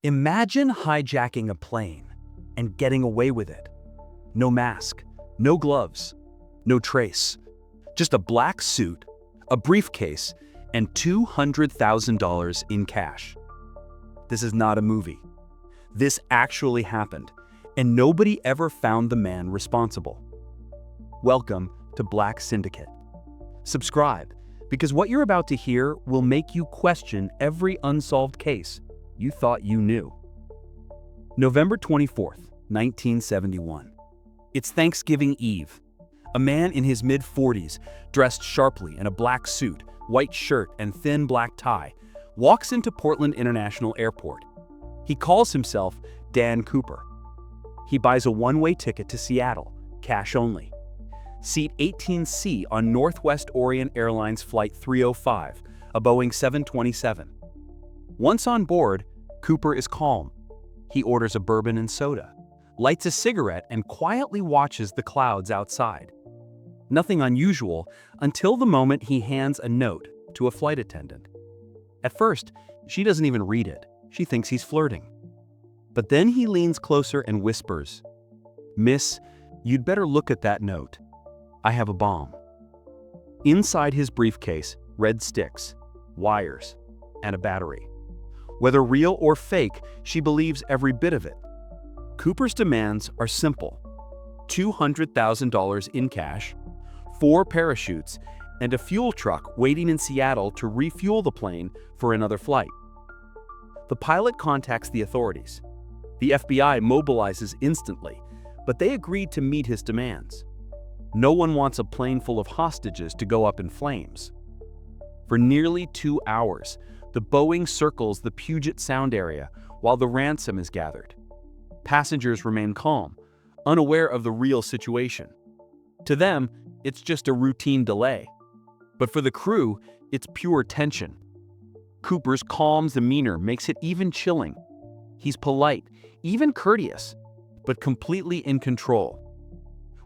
Imagine hijacking a plane and getting away with it. No mask, no gloves, no trace. Just a black suit, a briefcase, and $200,000 in cash. This is not a movie. This actually happened, and nobody ever found the man responsible. Welcome to Black Syndicate. Subscribe, because what you're about to hear will make you question every unsolved case you thought you knew. November 24th, 1971. It's Thanksgiving Eve. A man in his mid-40s, dressed sharply in a black suit, white shirt, and thin black tie, walks into Portland International Airport. He calls himself Dan Cooper. He buys a one-way ticket to Seattle, cash only. Seat 18C on Northwest Orient Airlines Flight 305, a Boeing 727. Once on board, Cooper is calm. He orders a bourbon and soda, lights a cigarette, and quietly watches the clouds outside. Nothing unusual until the moment he hands a note to a flight attendant. At first, she doesn't even read it. She thinks he's flirting. But then he leans closer and whispers, "Miss, you'd better look at that note. I have a bomb." Inside his briefcase, red sticks, wires, and a battery. Whether real or fake, she believes every bit of it. Cooper's demands are simple: $200,000 in cash, 4 parachutes, and a fuel truck waiting in Seattle to refuel the plane for another flight. The pilot contacts the authorities. The FBI mobilizes instantly, but they agreed to meet his demands. No one wants a plane full of hostages to go up in flames. For nearly 2 hours, the Boeing circles the Puget Sound area while the ransom is gathered. Passengers remain calm, unaware of the real situation. To them, it's just a routine delay. But for the crew, it's pure tension. Cooper's calm demeanor makes it even chilling. He's polite, even courteous, but completely in control.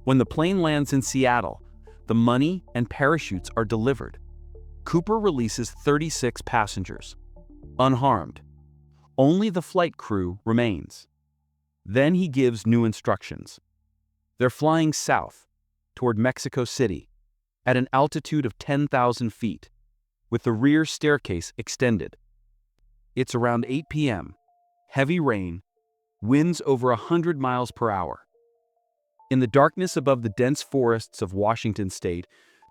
When the plane lands in Seattle, the money and parachutes are delivered. Cooper releases 36 passengers, unharmed. Only the flight crew remains. Then he gives new instructions. They're flying south, toward Mexico City, at an altitude of 10,000 feet, with the rear staircase extended. It's around 8 p.m., heavy rain, winds over 100 miles per hour. In the darkness above the dense forests of Washington state,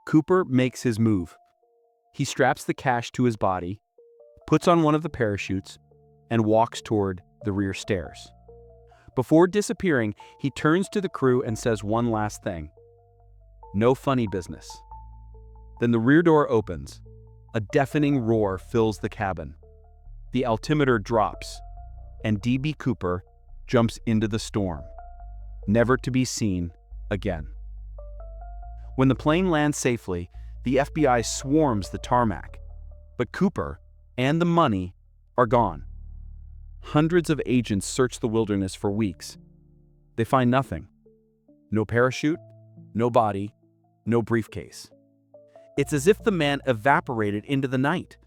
Cooper makes his move. He straps the cash to his body, puts on one of the parachutes, and walks toward the rear stairs. Before disappearing, he turns to the crew and says one last thing: "No funny business." Then the rear door opens. A deafening roar fills the cabin. The altimeter drops, and D.B. Cooper jumps into the storm, never to be seen again. When the plane lands safely, the FBI swarms the tarmac, but Cooper and the money are gone. Hundreds of agents search the wilderness for weeks. They find nothing. No parachute, no body, no briefcase. It's as if the man evaporated into the night.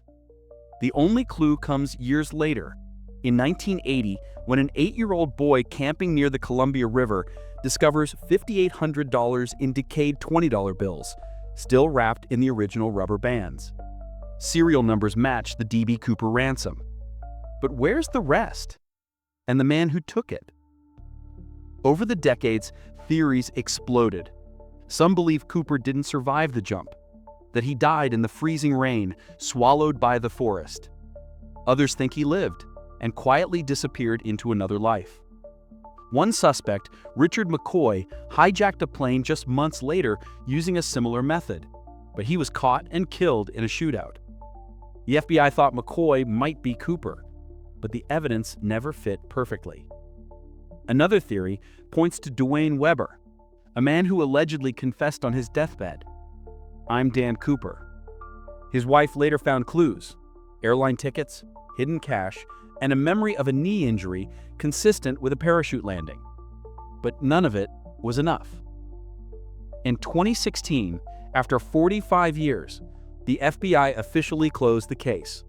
The only clue comes years later, in 1980, when an 8-year-old boy camping near the Columbia River discovers $5,800 in decayed $20 bills, still wrapped in the original rubber bands. Serial numbers match the D.B. Cooper ransom. But where's the rest? And the man who took it? Over the decades, theories exploded. Some believe Cooper didn't survive the jump, that he died in the freezing rain, swallowed by the forest. Others think he lived and quietly disappeared into another life. One suspect, Richard McCoy, hijacked a plane just months later using a similar method, but he was caught and killed in a shootout. The FBI thought McCoy might be Cooper, but the evidence never fit perfectly. Another theory points to Dwayne Weber, a man who allegedly confessed on his deathbed. "I'm Dan Cooper." His wife later found clues: airline tickets, hidden cash, and a memory of a knee injury consistent with a parachute landing. But none of it was enough. In 2016, after 45 years, the FBI officially closed the case.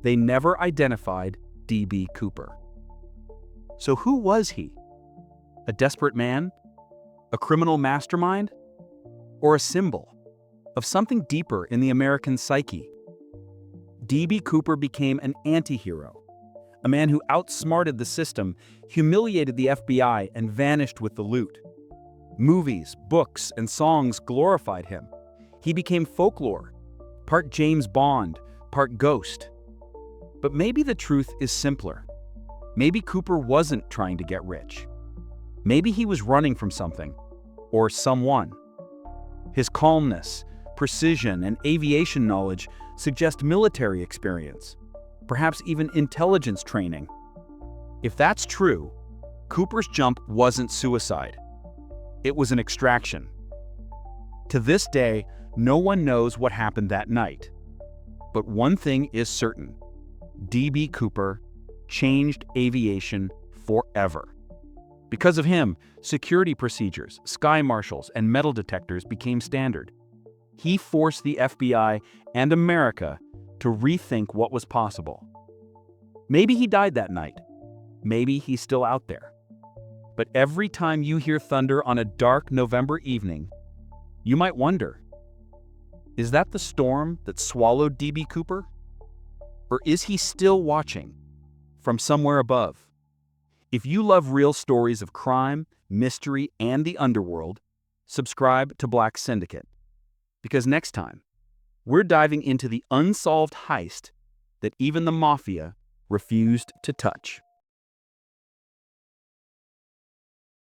They never identified D.B. Cooper. So who was he? A desperate man? A criminal mastermind? Or a symbol of something deeper in the American psyche? D.B. Cooper became an anti-hero, a man who outsmarted the system, humiliated the FBI, and vanished with the loot. Movies, books, and songs glorified him. He became folklore, part James Bond, part ghost. But maybe the truth is simpler. Maybe Cooper wasn't trying to get rich. Maybe he was running from something, or someone. His calmness, precision, and aviation knowledge suggest military experience, perhaps even intelligence training. If that's true, Cooper's jump wasn't suicide. It was an extraction. To this day, no one knows what happened that night. But one thing is certain: D.B. Cooper changed aviation forever. Because of him, security procedures, sky marshals, and metal detectors became standard. He forced the FBI and America to rethink what was possible. Maybe he died that night. Maybe he's still out there. But every time you hear thunder on a dark November evening, you might wonder, is that the storm that swallowed D.B. Cooper? Or is he still watching from somewhere above? If you love real stories of crime, mystery, and the underworld, subscribe to Black Syndicate. Because next time, we're diving into the unsolved heist that even the mafia refused to touch.